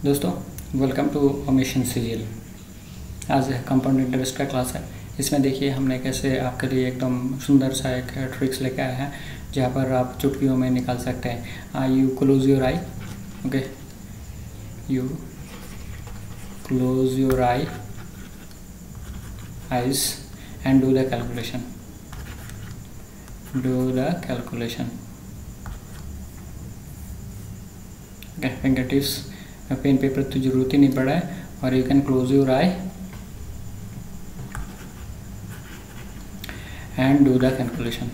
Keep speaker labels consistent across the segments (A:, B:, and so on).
A: दोस्तों welcome to omission serial. आज compound interest का क्लास है। इसमें देखिए हमने कैसे आपके लिए एकदम सुंदर सा एक ट्रिक्स लेके आया है जहाँ पर आप चुटकियों में निकाल सकते हैं। You close your eye, okay, you close your eyes and do the calculation. Okay, finger tips, pen paper तो जरूरत ही नहीं पड़ा है और you can close your eye and do the calculation.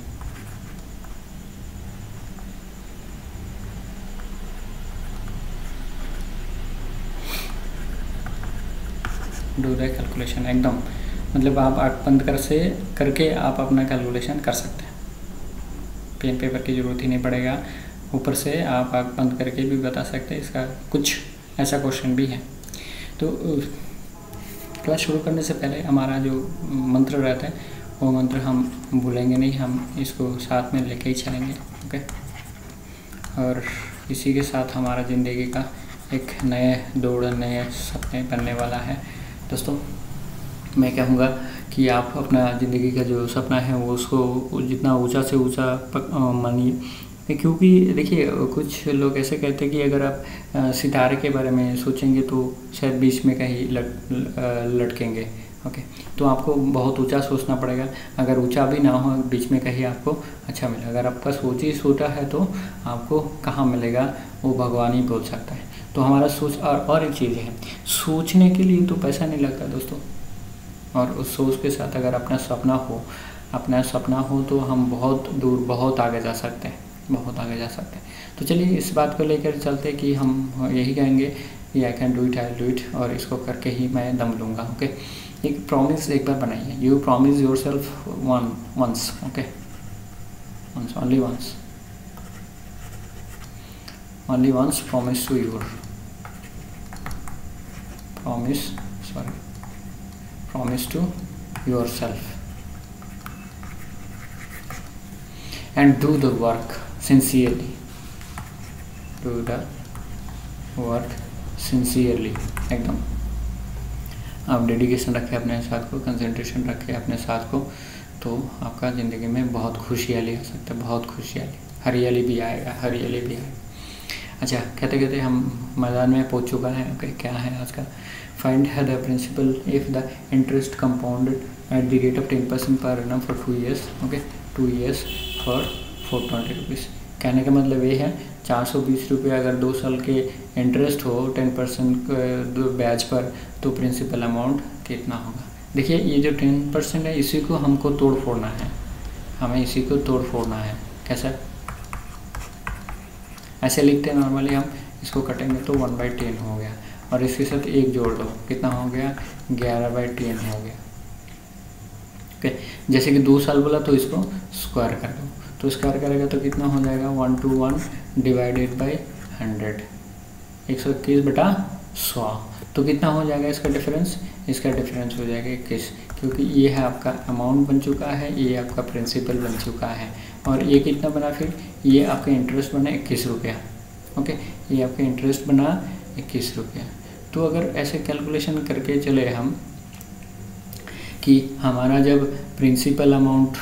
A: Do the calculation एकदम, मतलब आप आँख बंद करके आप अपना कैलकुलेशन कर सकते हैं। पेन पेपर की ज़रूरत ही नहीं पड़ेगा, ऊपर से आप आँख बंद करके भी बता सकते हैं। इसका कुछ ऐसा क्वेश्चन भी है। तो क्लास शुरू करने से पहले हमारा जो मंत्र रहता है वो मंत्र हम भूलेंगे नहीं, हम इसको साथ में लेके ही चलेंगे, ओके। और इसी के साथ हमारा ज़िंदगी का एक नए दौड़, नए सपने बनने वाला है। दोस्तों मैं कहूँगा कि आप अपना ज़िंदगी का जो सपना है वो उसको जितना ऊंचा से ऊंचा मानिए, क्योंकि देखिए कुछ लोग ऐसे कहते हैं कि अगर आप सितारे के बारे में सोचेंगे तो शायद बीच में कहीं लटकेंगे, ओके। तो आपको बहुत ऊंचा सोचना पड़ेगा। अगर ऊंचा भी ना हो, बीच में कहीं आपको अच्छा मिले। अगर आपका सोच ही छोटा है तो आपको कहाँ मिलेगा, वो भगवान ही बोल सकता है। तो हमारा सोच और एक चीज़ है, सोचने के लिए तो पैसा नहीं लगता दोस्तों। और उस सोच के साथ अगर अपना सपना हो तो हम बहुत दूर, बहुत आगे जा सकते हैं, बहुत आगे जा सकते हैं। तो चलिए इस बात को लेकर चलते कि हम यही कहेंगे कि I can do it, I do it, और इसको करके ही मैं दम लूँगा, ओके। एक प्रॉमिस एक बार बनाइए, you promise yourself once, okay, once, only once promise to your promise to yourself and do the work sincerely. Do the work sincerely एकदम। आप डेडिकेशन रखें अपने साथ को, कंसंट्रेशन रखें अपने साथ को, तो आपका ज़िंदगी में बहुत खुशहाली आ सकता है, बहुत खुशहाली, हरियाली भी आएगा। अच्छा, कहते कहते हम मैदान में पहुंच चुका है, ओके। क्या है आज का? Find the principal if the interest compounded at the rate of 10% per annum for 2 years, okay, 2 years for 420 rupees. कहने का मतलब ये है 420 रुपये अगर 2 साल के इंटरेस्ट हो 10% ब्याज पर, तो प्रिंसिपल अमाउंट कितना होगा? देखिए ये जो 10% है इसी को हमको तोड़ फोड़ना है, हमें इसी को तोड़ फोड़ना है। कैसा? ऐसे लिखते हैं नॉर्मली, हम इसको कटेंगे तो 1/10 हो गया, और इसके साथ 1 जोड़ दो, कितना हो गया? 11/10 हो गया, ओके। जैसे कि 2 साल बोला तो इसको स्क्वायर कर दो, तो स्क्वायर करेगा तो कितना हो जाएगा? 1 to 1 डिवाइडेड बाई 100, 121/100। तो कितना हो जाएगा इसका डिफरेंस? इसका डिफरेंस हो जाएगा 21, क्योंकि ये है आपका अमाउंट बन चुका है, ये आपका प्रिंसिपल बन चुका है, और ये कितना बना? फिर ये आपका इंटरेस्ट बना 21 रुपया, ओके। ये आपका इंटरेस्ट बना 21 रुपया। तो अगर ऐसे कैलकुलेशन करके चले हम कि हमारा जब प्रिंसिपल अमाउंट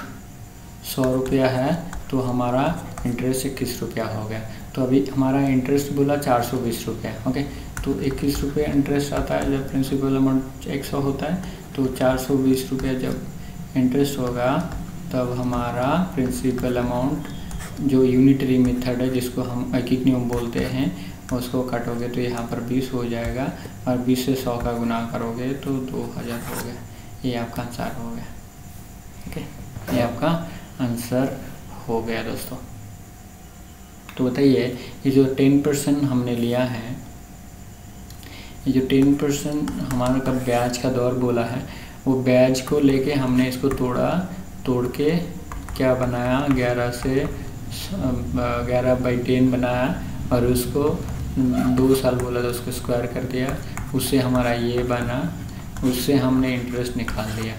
A: 100 रुपया है तो हमारा इंटरेस्ट 21 रुपया हो गया। तो अभी हमारा इंटरेस्ट बोला 420 रुपया, ओके। तो 21 रुपया इंटरेस्ट आता है जब प्रिंसिपल अमाउंट 100 होता है, तो 420 रुपया जब इंटरेस्ट होगा तब हमारा प्रिंसिपल अमाउंट जो यूनिटरी मेथड है, जिसको हम ऐकिक नियम बोलते हैं, उसको काटोगे तो यहाँ पर 20 हो जाएगा, और 20 से 100 का गुना करोगे तो 2000 हो गया। ये आपका आंसर हो गया, ओके। ये आपका आंसर हो गया दोस्तों। तो बताइए ये जो 10% हमने लिया है, ये जो 10% हमारा का ब्याज का दौर बोला है, वो ब्याज को लेके हमने इसको तोड़ के क्या बनाया? 11/10 बनाया, और उसको 2 साल बोला तो उसको स्क्वायर कर दिया, उससे हमारा ये बना, उससे हमने इंटरेस्ट निकाल दिया।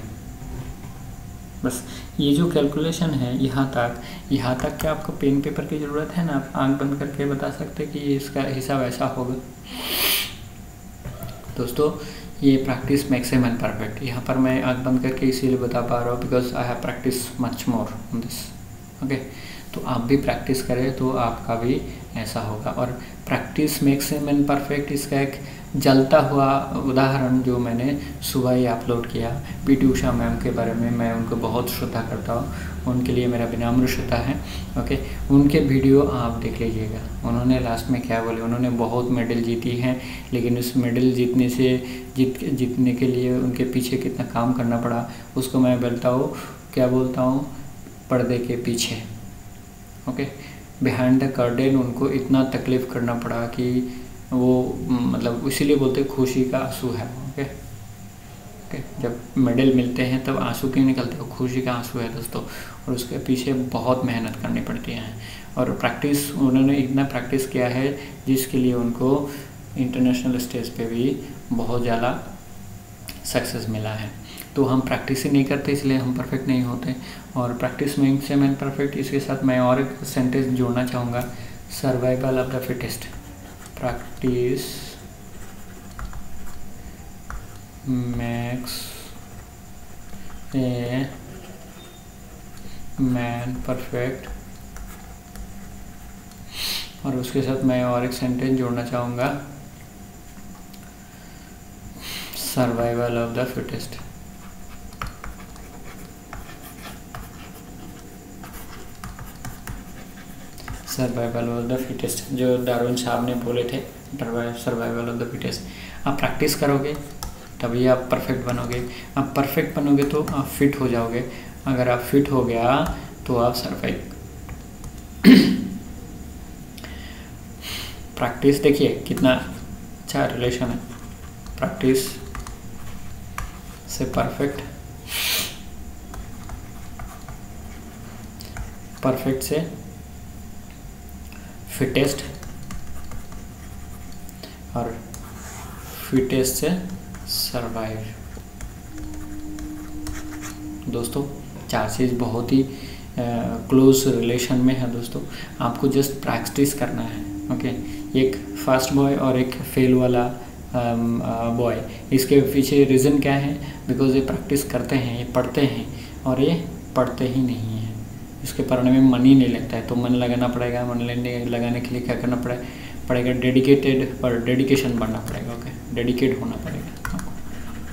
A: बस ये जो कैलकुलेशन है यहाँ तक क्या आपको पेन पेपर की ज़रूरत है ना? आप आंख बंद करके बता सकते कि इसका हिसाब ऐसा होगा। दोस्तों ये practice makes a man perfect. यहाँ पर मैं आँख बंद करके इसीलिए बता पा रहा हूँ because I have practice much more on this. Okay, तो आप भी प्रैक्टिस करें तो आपका भी ऐसा होगा। और practice makes a man perfect, इसका एक जलता हुआ उदाहरण जो मैंने सुबह ही अपलोड किया पीटी उषा मैम के बारे में, मैं उनको बहुत श्रद्धा करता हूँ, उनके लिए मेरा विनम्र श्रद्धा है। ओके, उनके वीडियो आप देख लीजिएगा। उन्होंने लास्ट में क्या बोले, उन्होंने बहुत मेडल जीती हैं, लेकिन उस मेडल जीतने के लिए उनके पीछे कितना काम करना पड़ा उसको मैं बोलता हूँ पर्दे के पीछे। ओके, बिहाइंड द कर्टेन उनको इतना तकलीफ़ करना पड़ा कि वो मतलब इसीलिए बोलते खुशी का आंसू है। ओके, जब मेडल मिलते हैं तब आंसू क्यों निकलते हो, खुशी का आंसू है दोस्तों। और उसके पीछे बहुत मेहनत करनी पड़ती है और प्रैक्टिस, उन्होंने इतना प्रैक्टिस किया है जिसके लिए उनको इंटरनेशनल स्टेज पे भी बहुत ज़्यादा सक्सेस मिला है। तो हम प्रैक्टिस ही नहीं करते इसलिए हम परफेक्ट नहीं होते। और practice makes a man perfect, इसके साथ मैं और एक सेंटेंस जोड़ना चाहूँगा, survival of the fittest. Practice makes a man perfect. और उसके साथ मैं और एक सेंटेंस जोड़ना चाहूँगा, survival of the fittest. Survival of the fittest जो डार्विन साहब ने बोले थे, सर्वाइवल ऑफ द फिटेस्ट। आप प्रैक्टिस करोगे तभी आप परफेक्ट बनोगे। आप परफेक्ट बनोगे तो आप फिट हो जाओगे। अगर आप फिट हो गया तो आप सर्वाइव। प्रैक्टिस देखिए कितना अच्छा रिलेशन है प्रैक्टिस से परफेक्ट, परफेक्ट से फिटेस्ट और फिटेस्ट से सरवाइव। दोस्तों चार चीज़ बहुत ही क्लोज रिलेशन में है दोस्तों, आपको जस्ट प्रैक्टिस करना है। ओके, एक फास्ट बॉय और एक फेल वाला बॉय, इसके पीछे रीज़न क्या है, बिकॉज ये प्रैक्टिस करते हैं, ये पढ़ते हैं और ये पढ़ते ही नहीं है, इसके पढ़ने में मन ही नहीं लगता है। तो मन लगाना पड़ेगा, मन लगाने के लिए क्या करना पड़ेगा डेडिकेटेड और डेडिकेशन बढ़ना पड़ेगा। ओके, डेडिकेट होना पड़ेगा,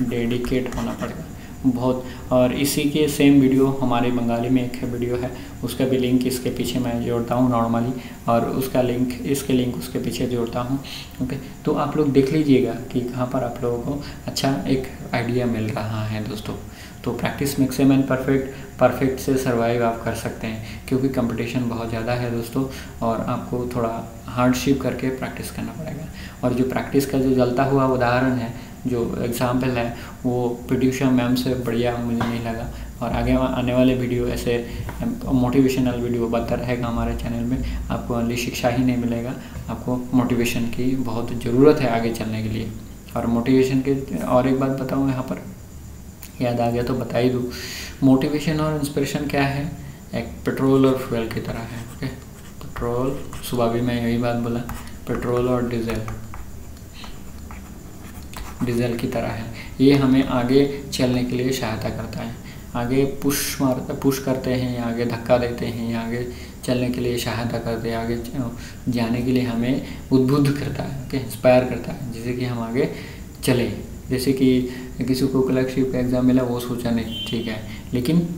A: डेडिकेट होना पड़ेगा बहुत। और इसी के सेम वीडियो हमारे बंगाली में एक वीडियो है, उसका भी लिंक इसके पीछे मैं जोड़ता हूँ नॉर्मली, और उसका लिंक इसके लिंक उसके पीछे जोड़ता हूँ। ओके, तो आप लोग देख लीजिएगा कि कहाँ पर आप लोगों को अच्छा एक आइडिया मिल रहा है दोस्तों। तो practice makes a man perfect, perfect से सर्वाइव आप कर सकते हैं, क्योंकि कंपटीशन बहुत ज़्यादा है दोस्तों, और आपको थोड़ा हार्डशिप करके प्रैक्टिस करना पड़ेगा। और जो प्रैक्टिस का जो जलता हुआ उदाहरण है, जो एग्जाम्पल है, वो पीटी उषा मैम से बढ़िया मुझे नहीं लगा। और आगे आने वाले वीडियो ऐसे मोटिवेशनल वीडियो बनता रहेगा हमारे चैनल में। आपको ओनली शिक्षा ही नहीं मिलेगा, आपको मोटिवेशन की बहुत ज़रूरत है आगे चलने के लिए। और मोटिवेशन के और एक बात बताऊँ, यहाँ पर याद आ गया तो बता ही दूँ, मोटिवेशन और इंस्पिरेशन क्या है, एक पेट्रोल और फ्यूल की तरह है। ओके, पेट्रोल, सुबह भी मैं यही बात बोला, पेट्रोल और डीजल की तरह है। ये हमें आगे चलने के लिए सहायता करता है, आगे पुश करते हैं, आगे धक्का देते हैं, आगे चलने के लिए सहायता करते हैं, आगे जाने के लिए हमें उद्बुद्ध करता है, ओके, इंस्पायर करता है, जिससे कि हम आगे चले। जैसे कि किसी को क्लर्कशिप का एग्ज़ाम मिला, वो सोचा नहीं, ठीक है, लेकिन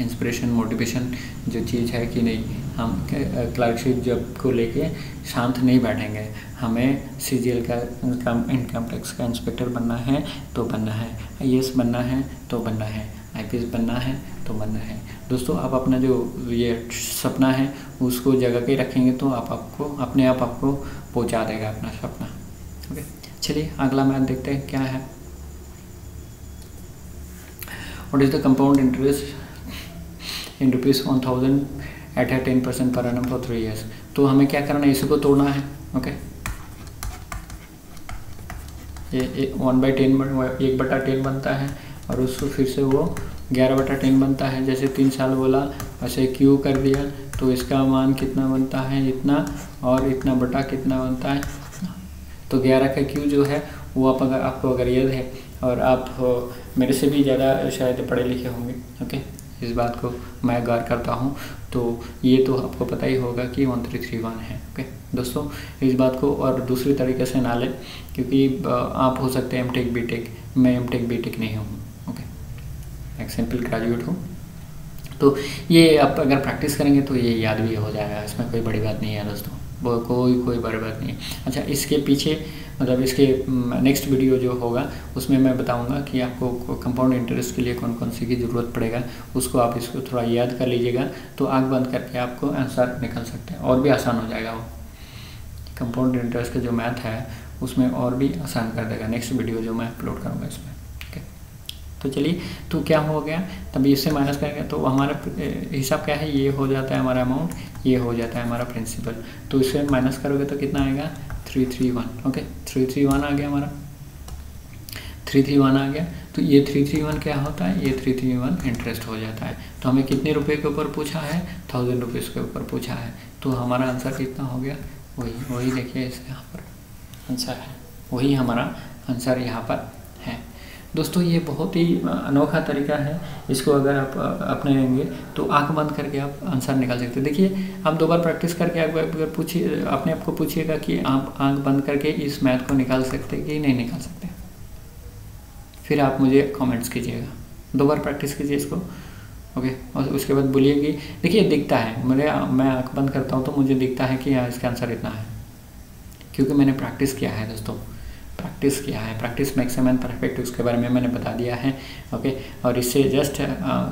A: इंस्पिरेशन, मोटिवेशन जो चीज़ है कि नहीं, हम क्लर्कशिप जॉब को लेके शांत नहीं बैठेंगे, हमें सीजीएल का इनकम टैक्स का इंस्पेक्टर बनना है तो बनना है, आईएएस बनना है तो बनना है, आईपीएस बनना है तो बनना है। दोस्तों, आप अपना जो ये सपना है उसको जगह के रखेंगे तो आपको अपने आप आपको पहुंचा देगा अपना सपना। ओके, चलिए अगला मैथ देखते हैं क्या है। What is the compound interest in ₹1000 at 10% per annum for 3 years। तो हमें क्या करना है, इसी को तोड़ना है। ओके, ये 1/10 1/10 बनता है, और उसको फिर से वो 11/10 बनता है। जैसे 3 साल बोला वैसे क्यू कर दिया, तो इसका मान कितना बनता है, इतना, और इतना बटा कितना बनता है, तो 11 का क्यू जो है वो आप आपको अगर याद है और आप मेरे से भी ज़्यादा शायद पढ़े लिखे होंगे, ओके, इस बात को मैं गौर करता हूँ, तो ये तो आपको पता ही होगा कि 1331 है। ओके दोस्तों, इस बात को और दूसरी तरीके से ना लें, क्योंकि आप हो सकते हैं एमटेक बीटेक, मैं एमटेक बीटेक नहीं हूँ, ओके, एक सिंपल ग्रेजुएट हूँ। तो ये आप अगर प्रैक्टिस करेंगे तो ये याद भी हो जाएगा, इसमें कोई बड़ी बात नहीं है दोस्तों, वो कोई बड़ी बात नहीं है। अच्छा, इसके पीछे मतलब इसके नेक्स्ट वीडियो जो होगा उसमें मैं बताऊंगा कि आपको कंपाउंड इंटरेस्ट के लिए कौन कौन सी की ज़रूरत पड़ेगा, उसको आप इसको थोड़ा याद कर लीजिएगा, तो आँख बंद करके आपको आंसर निकल सकते हैं और भी आसान हो जाएगा। वो कंपाउंड इंटरेस्ट का जो मैथ है उसमें और भी आसान कर देगा नेक्स्ट वीडियो जो मैं अपलोड करूँगा इसमें। तो चलिए, तो क्या हो गया, तभी इससे माइनस करेंगे तो हमारा हिसाब क्या है, ये हो जाता है हमारा अमाउंट, ये हो जाता है हमारा प्रिंसिपल, तो इससे माइनस करोगे तो कितना आएगा 331। ओके, 331 आ गया हमारा, 331 आ गया। तो ये 331 क्या होता है, ये 331 इंटरेस्ट हो जाता है। तो हमें कितने रुपए के ऊपर पूछा है, 1000 रुपीज़ के ऊपर पूछा है, तो हमारा आंसर कितना हो गया, वही देखिए इस यहाँ पर आंसर है, वही हमारा आंसर यहाँ पर है। दोस्तों ये बहुत ही अनोखा तरीका है, इसको अगर आप अपनाएंगे तो आंख बंद करके आप आंसर निकाल सकते हैं। देखिए, आप 2 बार प्रैक्टिस करके अगर पूछिए, अपने आप को पूछिएगा कि आप आंख बंद करके इस मैथ को निकाल सकते हैं कि नहीं निकाल सकते, फिर आप मुझे कमेंट्स कीजिएगा। 2 बार प्रैक्टिस कीजिए इसको, ओके, और उसके बाद बोलिए कि देखिए दिखता है, मैं आंख बंद करता हूँ तो मुझे दिखता है कि हाँ इसका आंसर इतना है, क्योंकि मैंने प्रैक्टिस किया है दोस्तों, प्रैक्टिस किया है। Practice makes a man perfect, उसके बारे में मैंने बता दिया है, ओके। और इससे जस्ट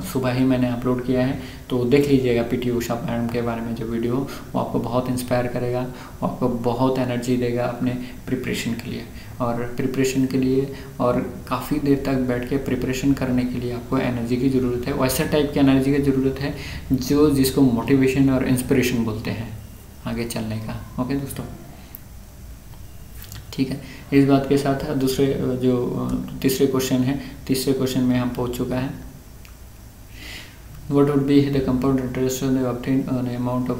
A: सुबह ही मैंने अपलोड किया है, तो देख लीजिएगा पीटी उषा मैडम के बारे में जो वीडियो, वो आपको बहुत इंस्पायर करेगा, वो आपको बहुत एनर्जी देगा अपने प्रिपरेशन के लिए, और प्रिपरेशन के लिए और काफ़ी देर तक बैठ के प्रिपरेशन करने के लिए आपको एनर्जी की ज़रूरत है, वैसे टाइप की एनर्जी की ज़रूरत है जिसको मोटिवेशन और इंस्पिरेशन बोलते हैं आगे चलने का। ओके दोस्तों, ठीक है। इस बात के साथ दूसरे जो तीसरे क्वेश्चन है, तीसरे क्वेश्चन में हम पहुंच चुका है। What would be the compound interest obtained on an amount of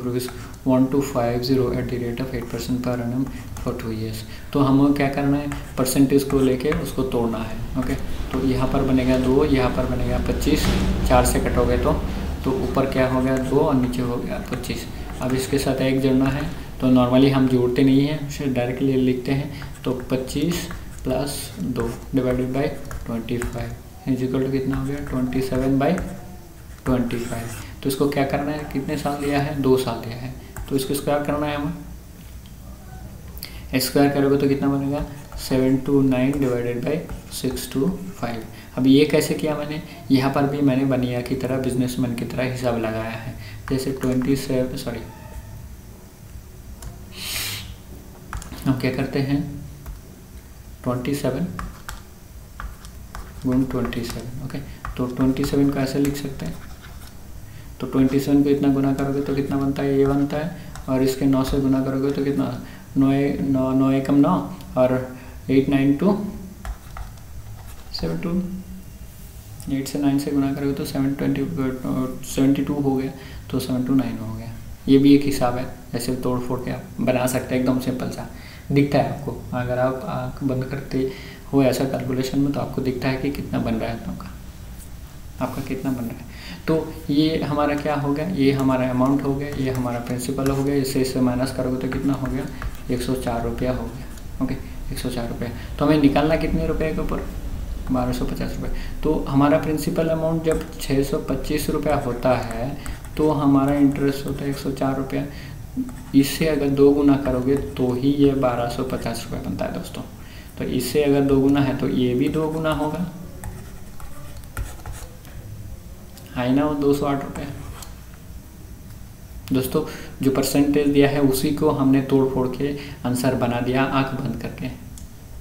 A: ₹1250 at the rate of 8% per annum for 2 years? तो हमें क्या करना है, परसेंटेज को लेके उसको तोड़ना है, ओके। तो यहाँ पर बनेगा 2, यहाँ पर बनेगा 25, 4 से कटोगे तो ऊपर क्या हो गया 2 और नीचे हो गया 25। अब इसके साथ 1 जोड़ना है, तो नॉर्मली हम जोड़ते नहीं हैं, उसे डायरेक्टली लिखते हैं, तो 25 + 2 divided by 25 is equal to कितना हो गया 27/25। तो इसको क्या करना है, कितने साल दिया है, 2 साल दिया है, तो इसको स्क्वायर करना है हमें। स्क्वायर करोगे तो कितना बनेगा 729 डिवाइडेड बाई 625। अब ये कैसे किया मैंने, यहाँ पर भी मैंने बनिया की तरह, बिजनेसमैन की तरह हिसाब लगाया है। जैसे 27 हम क्या करते हैं 27 गुण 27, ओके। तो 27 को ऐसे लिख सकते हैं, तो 27 को इतना गुना करोगे तो कितना बनता है, ये बनता है, और इसके 9 से गुना करोगे तो कितना 9 एकम 9 और 8 9 2 7 2, 8 से 9 से गुना करोगे तो 72 हो गया, तो 729 हो गया। ये भी एक हिसाब है, ऐसे तोड़ फोड़ के आप बना सकते हैं, एकदम सिंपल सा दिखता है आपको। अगर आप आँख बंद करते हो ऐसा कैलकुलेशन में, तो आपको दिखता है कि कितना बन रहा है आपका कितना बन रहा है। तो ये हमारा क्या हो गया, ये हमारा अमाउंट हो गया, ये हमारा प्रिंसिपल हो गया, इससे माइनस करोगे तो कितना हो गया 104 रुपया हो गया, ओके, 104 रुपया। तो हमें निकालना कितने रुपये के ऊपर 1250 रुपये। तो हमारा प्रिंसिपल अमाउंट जब 625 रुपया होता है, तो हमारा इंटरेस्ट होता है 104 रुपया। इससे अगर 2 गुना करोगे तो ही ये 1250 रुपये बनता है दोस्तों। तो इससे अगर 2 गुना है तो ये भी 2 गुना होगा, है ना, वो 208 रुपये। दोस्तों जो परसेंटेज दिया है उसी को हमने तोड़ फोड़ के आंसर बना दिया, आंख बंद करके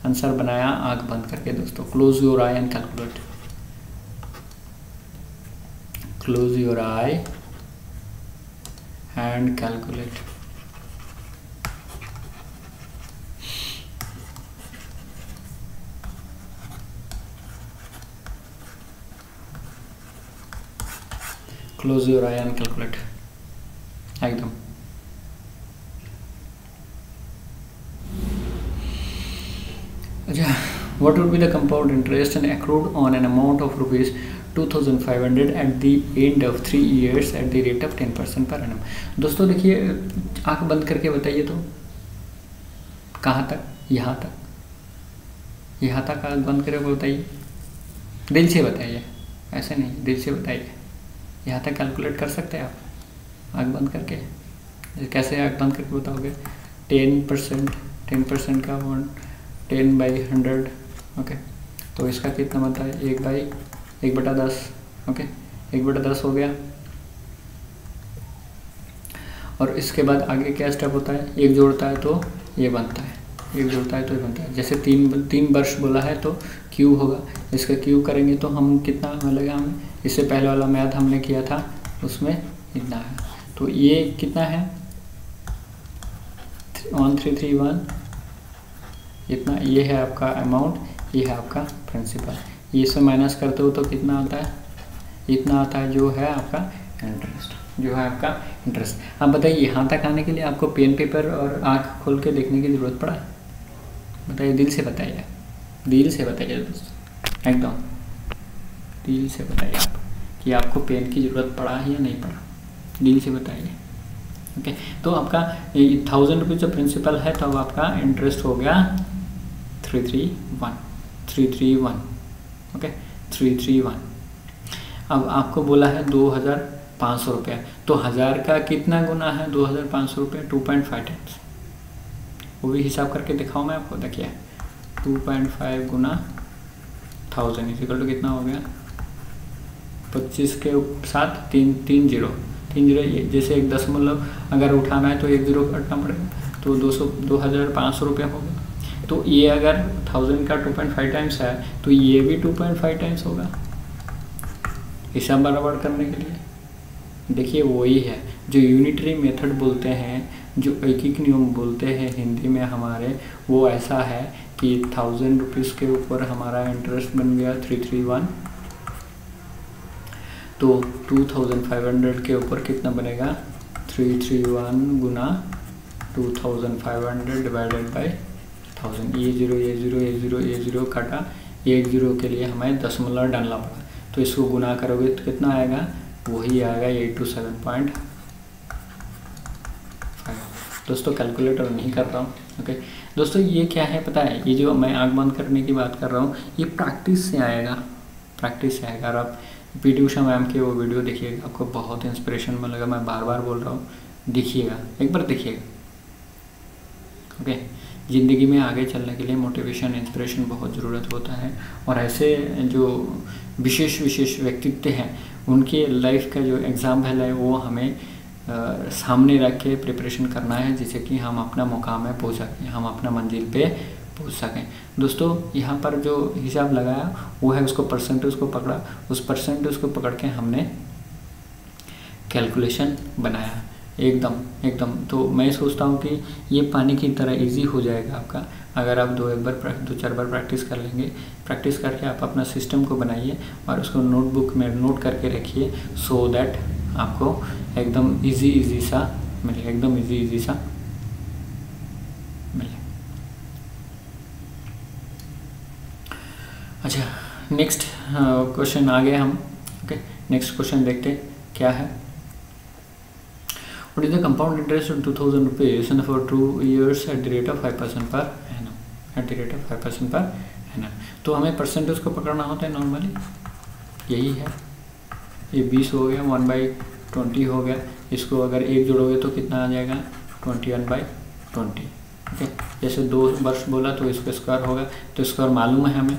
A: आंसर बनाया, आंख बंद करके। दोस्तों close your eye and calculate, close your eye and calculate. Close your eye and calculate एकदम। अच्छा, what would be the compound interest and accrued on an amount of rupees 2500 at the end of 3 years at the rate of 10% per annum। दोस्तों देखिए, आंख बंद करके बताइए तो कहाँ तक, यहाँ तक आंख बंद करके बताइए, दिल से बताइए, ऐसे नहीं, दिल से बताइए। यहाँ तक कैलकुलेट कर सकते हैं आप आंख बंद करके? कैसे आंख बंद करके बताओगे? 10% का 10/100, ओके, तो इसका कितना बनता है? 1/10, ओके, 1/10 हो गया। और इसके बाद आगे क्या स्टेप होता है? एक जोड़ता है तो ये बनता है, एक जोड़ता है तो ये बनता है। जैसे 3 वर्ष बोला है तो क्यू होगा, इसका क्यू करेंगे तो हम कितना मिलेगा हमें? इससे पहले वाला मैथ हमने किया था उसमें इतना है, तो ये कितना है? 1331, इतना ये है आपका अमाउंट, ये है आपका प्रिंसिपल। ये से माइनस करते हो तो कितना आता है? इतना आता है, जो है आपका इंटरेस्ट, जो है आपका इंटरेस्ट। अब बताइए, यहाँ तक आने के लिए आपको पेन पेपर और आँख खोल के देखने की ज़रूरत पड़ा? बताइए, दिल से बताइए, दिल से बताइए दोस्तों, एकदम दिल से बताइए आप कि आपको पेन की ज़रूरत पड़ा है या नहीं पड़ा, दिल से बताइए। ओके, तो आपका 1000 रुपीज़ जो प्रिंसिपल है, तो अब आपका इंटरेस्ट हो गया 331, ओके, 331। अब आपको बोला है 2500 रुपया, तो 1000 का कितना गुना है 2500 रुपये? 2.5 टाइम्स। वो भी हिसाब करके दिखाऊँ मैं आपको? देखिए, 2.5 गुना 1000 इक्वल टू कितना हो गया? 25 के साथ 3 जीरो, जैसे एक दशमलव अगर उठाना है तो 1 जीरो काटना पड़ेगा, तो 2500 रुपया होगा। तो ये अगर 1000 का 2.5 टाइम्स है तो ये भी 2.5 टाइम्स होगा, हिसाब बराबर करने के लिए। देखिए, वही है जो यूनिटरी मेथड बोलते हैं, जो एकीक नियम बोलते हैं हिंदी में हमारे, वो ऐसा है कि 1000 रुपीज़ के ऊपर हमारा इंटरेस्ट बन गया 331, तो 2500 के ऊपर कितना बनेगा? 331 गुना 2500 डिवाइडेड बाई 1000। ये जीरो काटा, 1 जीरो के लिए हमें दशमलव डालना पड़ा, तो इसको गुना करोगे तो कितना आएगा? वही आएगा 827.5। दोस्तों कैलकुलेटर नहीं कर रहा हूँ, ओके दोस्तों। ये क्या है पता है? ये जो मैं आँख बंद करने की बात कर रहा हूँ, ये प्रैक्टिस से आएगा, प्रैक्टिस से आएगा। और आप पीटी उषा मैम के वो वीडियो देखिएगा, आपको बहुत इंस्पिरेशन मिलेगा। मैं बार बार बोल रहा हूँ, देखिएगा, एक बार देखिएगा, ओके। ज़िंदगी में आगे चलने के लिए मोटिवेशन, इंस्पिरेशन बहुत ज़रूरत होता है, और ऐसे जो विशेष व्यक्तित्व हैं उनके लाइफ का जो एग्जाम्पल है वो हमें सामने रख के प्रिपरेशन करना है, जिससे कि हम अपना मुकाम में पहुँच सकें, हम अपना मंजिल पे पहुँच सकें। दोस्तों यहाँ पर जो हिसाब लगाया वो है, उसको परसेंटेज को पकड़ा, उस परसेंटेज को पकड़ के हमने कैलकुलेशन बनाया एकदम। तो मैं सोचता हूँ कि ये पानी की तरह इजी हो जाएगा आपका, अगर आप 2-4 बार प्रैक्टिस कर लेंगे। प्रैक्टिस करके आप अपना सिस्टम को बनाइए और उसको नोटबुक में नोट करके रखिए, सो दैट आपको एकदम इजी सा मिले, एकदम इजी सा मिले। अच्छा, नेक्स्ट क्वेश्चन आ गए हम, ओके। नेक्स्ट क्वेश्चन देखते क्या है। What is the compound interest on 2000 rupees and for 2 years at the rate of 5% per annum? At the rate of 5% per annum। तो हमें परसेंटेज को पकड़ना होता है नॉर्मली, यही है। ये 20 हो गया, 1/20 हो गया। इसको अगर 1 जोड़ोगे तो कितना आ जाएगा? 21/20, ओके। जैसे 2 वर्ष बोला तो इसका स्क्वायर होगा, तो स्क्वायर मालूम है हमें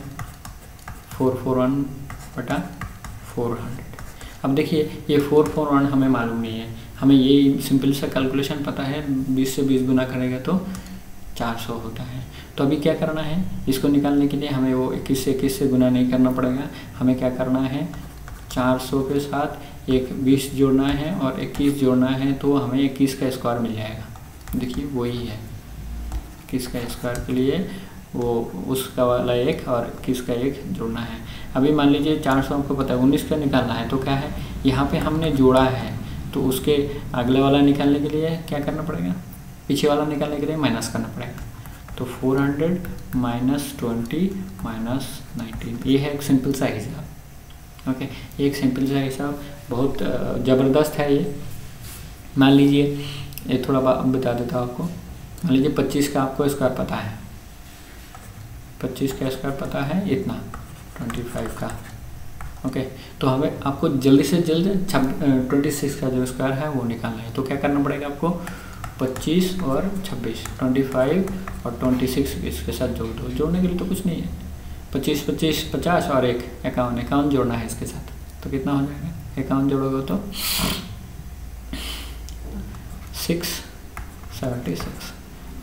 A: 441/400। अब देखिए, ये 441 हमें मालूम नहीं है, हमें ये सिंपल सा कैलकुलेशन पता है, 20 से 20 गुना करेगा तो 400 होता है। तो अभी क्या करना है, इसको निकालने के लिए हमें वो 21 से गुना नहीं करना पड़ेगा, हमें क्या करना है, 400 के साथ एक 20 जोड़ना है और 21 जोड़ना है, तो हमें 21 का स्क्वायर मिल जाएगा। देखिए वही है, 21 का स्क्वायर के लिए वो उसका वाला 1 और 21 का 1 जोड़ना है। अभी मान लीजिए 400 आपको पता है, 19 का निकालना है, तो क्या है, यहाँ पे हमने जोड़ा है, तो उसके अगले वाला निकालने के लिए क्या करना पड़ेगा, पीछे वाला निकालने के लिए माइनस करना पड़ेगा। तो 400 माइनस 20 माइनस 19, ये है एक सिंपल सा हिसाब। ओके, एक सिंपल सा हिसाब बहुत ज़बरदस्त है ये। मान लीजिए ये थोड़ा बता देता हूँ आपको। मान लीजिए 25 का आपको स्क्वायर पता है, 25 का स्क्वायर पता है इतना, 25 का। ओके, तो हमें आपको जल्दी से जल्द 26 का जो स्क्वायर है वो निकालना है। तो क्या करना पड़ेगा आपको, 25 और 26, 25 और 26 इसके साथ जोड़ दो। जोड़ने के लिए तो कुछ नहीं है, 25 25 50 और 1 51 जोड़ना है इसके साथ। तो कितना हो जाएगा, 51 जोड़ोगे तो 676।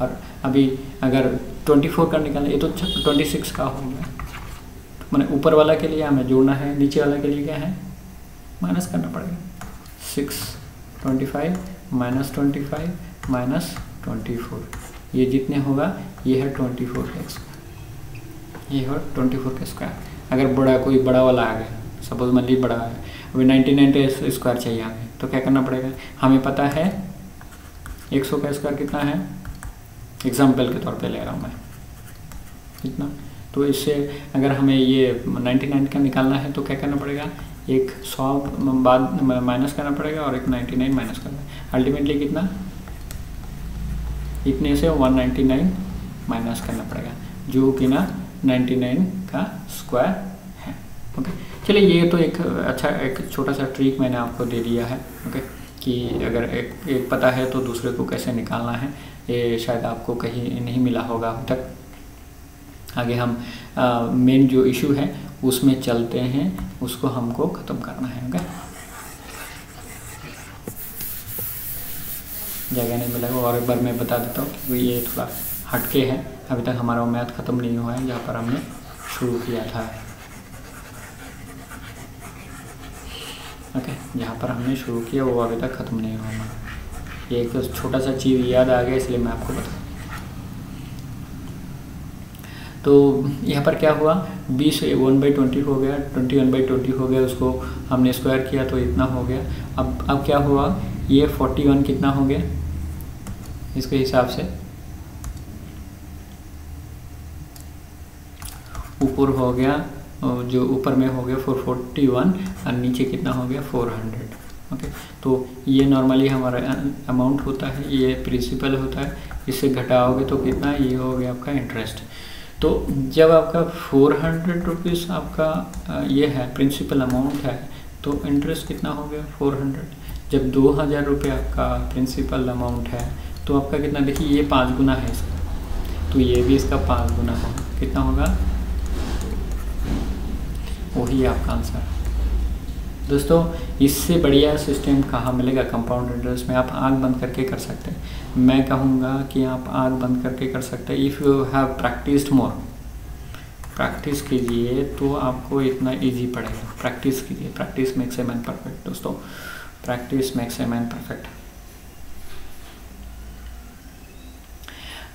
A: और अभी अगर 24 का निकालना, ये तो 26 का हो गया। मैंने ऊपर वाला के लिए हमें जोड़ना है, नीचे वाला के लिए क्या है, माइनस करना पड़ेगा। 625 माइनस 25 माइनस 24, ये जितने होगा ये है 24 का स्क्वायर, ये है 24 का स्क्वायर। अगर बड़ा कोई बड़ा वाला आ गया, सपोज मान लीजिए बड़ा है, अभी 99 का स्क्वायर चाहिए हमें, तो क्या करना पड़ेगा, हमें पता है 100 का स्क्वायर कितना है, एग्जाम्पल के तौर पे ले रहा हूँ मैं इतना। तो इससे अगर हमें ये 99 का निकालना है तो क्या करना पड़ेगा, एक 100 बाद माइनस करना पड़ेगा और एक 99 माइनस करना है। अल्टीमेटली कितना, इतने से 199 माइनस करना पड़ेगा, जो कि ना 99 का स्क्वायर है। ओके, चलिए ये तो एक अच्छा एक छोटा सा ट्रिक मैंने आपको दे दिया है। ओके, कि अगर एक पता है तो दूसरे को कैसे निकालना है, ये शायद आपको कहीं नहीं मिला होगा अब तक। आगे हम मेन जो इशू है उसमें चलते हैं, उसको हमको ख़त्म करना है। ओके, जगह नहीं मिलेगा और एक बार मैं बता देता हूँ कि ये थोड़ा हटके है, अभी तक हमारा मैथ ख़त्म नहीं हुआ है जहाँ पर हमने शुरू किया था। ओके, जहाँ पर हमने शुरू किया वो अभी तक ख़त्म नहीं हुआ। ये एक छोटा सा चीज़ याद आ गया इसलिए मैं आपको बता। तो यहाँ पर क्या हुआ, 20 1/20 हो गया, 21/20 हो गया, उसको हमने स्क्वायर किया तो इतना हो गया। अब क्या हुआ, ये 41 कितना हो गया इसके हिसाब से, ऊपर हो गया, जो ऊपर में हो गया 441 और नीचे कितना हो गया 400। ओके, तो ये नॉर्मली हमारा अमाउंट होता है, ये प्रिंसिपल होता है, इससे घटाओगे तो कितना, ये हो गया आपका इंटरेस्ट। तो जब आपका 400 रुपीज़ आपका ये है प्रिंसिपल अमाउंट है, तो इंटरेस्ट कितना हो गया 400। जब 2000 रुपये आपका प्रिंसिपल अमाउंट है तो आपका कितना, देखिए ये 5 गुना है इसका, तो ये भी इसका 5 गुना होगा, कितना होगा, वही आपका आंसर। दोस्तों इससे बढ़िया सिस्टम कहाँ मिलेगा कंपाउंड इंटरेस्ट में, आप आँख बंद करके कर सकते हैं। मैं कहूँगा कि आप आँख बंद करके कर सकते हैं। If you have practised more, practice कीजिए तो आपको इतना इजी पड़ेगा। प्रैक्टिस कीजिए, practice makes a man perfect. दोस्तों practice makes a man perfect.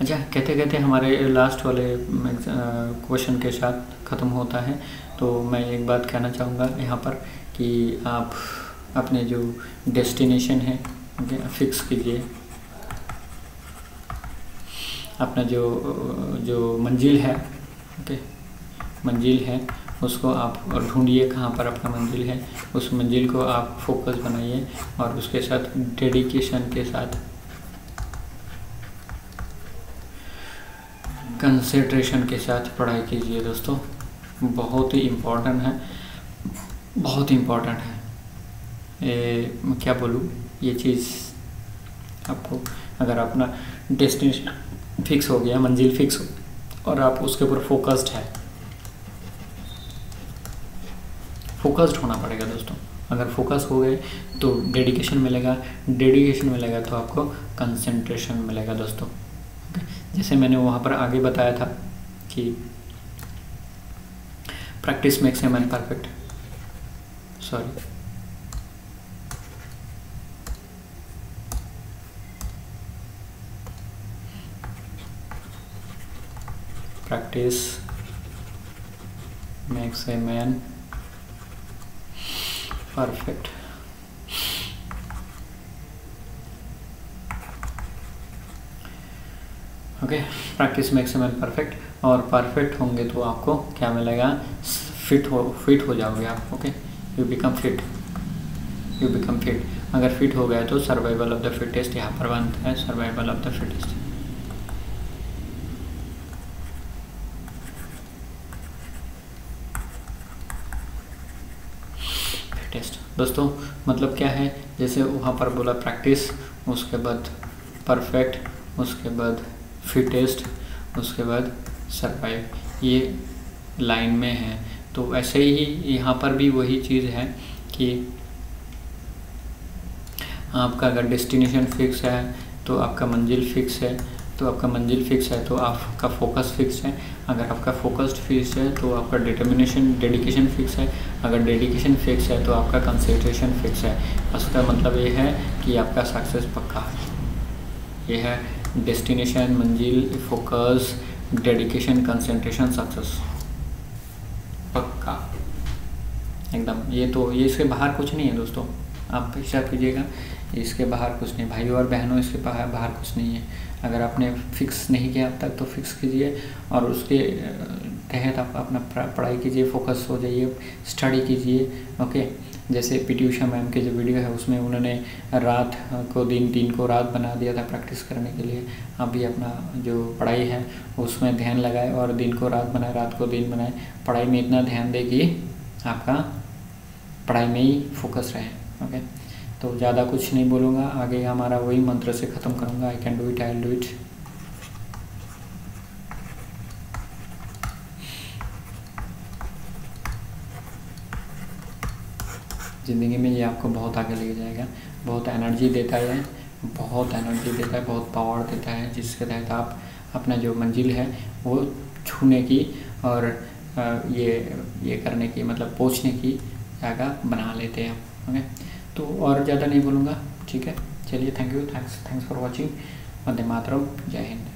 A: अच्छा, कहते कहते हमारे लास्ट वाले क्वेश्चन के साथ ख़त्म होता है। तो मैं एक बात कहना चाहूँगा यहाँ पर कि आप अपने जो डेस्टिनेशन है फिक्स कीजिए, अपना जो मंजिल है, ओके, मंजिल है उसको आप ढूंढिए, कहाँ पर आपका मंजिल है, उस मंजिल को आप फोकस बनाइए और उसके साथ डेडिकेशन के साथ, कंसंट्रेशन के साथ पढ़ाई कीजिए। दोस्तों बहुत ही इम्पोर्टेंट है, बहुत इम्पोर्टेंट है। क्या बोलूँ, ये चीज़ आपको, अगर अपना डेस्टिनेशन फिक्स हो गया, मंजिल फिक्स हो और आप उसके ऊपर फोकस्ड है, फोकस्ड होना पड़ेगा दोस्तों। अगर फोकस हो गए तो डेडिकेशन मिलेगा, डेडिकेशन मिलेगा तो आपको कंसंट्रेशन मिलेगा दोस्तों। जैसे मैंने वहाँ पर आगे बताया था कि practice makes a man perfect, sorry, practice makes a man perfect. Okay, okay. Practice makes man perfect, और परफेक्ट होंगे तो आपको क्या मिलेगा, फिट हो जाओगे आप। Okay, you become fit. अगर फिट हो गए तो सर्वाइवल ऑफ द फिटेस्ट यहाँ पर बनता है, सर्वाइवल ऑफ द फिटेस्ट। दोस्तों मतलब क्या है, जैसे वहाँ पर बोला प्रैक्टिस, उसके बाद परफेक्ट, उसके बाद फिटेस्ट, उसके बाद सरवाइव, ये लाइन में है। तो ऐसे ही यहाँ पर भी वही चीज़ है कि आपका अगर डेस्टिनेशन फिक्स है तो आपका मंजिल फिक्स है, तो आपका फोकस फिक्स है। अगर आपका फोकस्ड फिक्स है तो आपका डेडिकेशन फिक्स है। अगर डेडिकेशन फिक्स है तो आपका कंसंट्रेशन फिक्स है। उसका मतलब ये है कि आपका सक्सेस पक्का है। ये है डेस्टिनेशन, मंजिल, फोकस, डेडिकेशन, कंसंट्रेशन, सक्सेस पक्का एकदम। ये इसके बाहर कुछ नहीं है दोस्तों, आप हिसाब कीजिएगा, इसके बाहर कुछ नहीं। भाइयों और बहनों, इसके बाहर कुछ नहीं है। अगर आपने फिक्स नहीं किया अब तक तो फिक्स कीजिए, और उसके तहत आप अपना पढ़ाई कीजिए, फोकस हो जाइए, स्टडी कीजिए। ओके, जैसे पीटी उषा मैम के जो वीडियो है उसमें उन्होंने रात को दिन को रात बना दिया था प्रैक्टिस करने के लिए। आप भी अपना जो पढ़ाई है उसमें ध्यान लगाए और दिन को रात बनाए, रात को दिन बनाए। पढ़ाई में इतना ध्यान दे कि आपका पढ़ाई में ही फोकस रहे। ओके, तो ज़्यादा कुछ नहीं बोलूँगा, आगे हमारा वही मंत्र से ख़त्म करूँगा, I can do it, I will do it. ज़िंदगी में ये आपको बहुत आगे ले जाएगा, बहुत एनर्जी देता है, बहुत पावर देता है, जिसके तहत आप अपना जो मंजिल है वो छूने की और ये करने की, मतलब पहुँचने की जगह बना लेते हैं। ओके, तो और ज़्यादा नहीं बोलूँगा, ठीक है। चलिए, thank you, thanks for watching. वंदे मातरम, जय हिंद।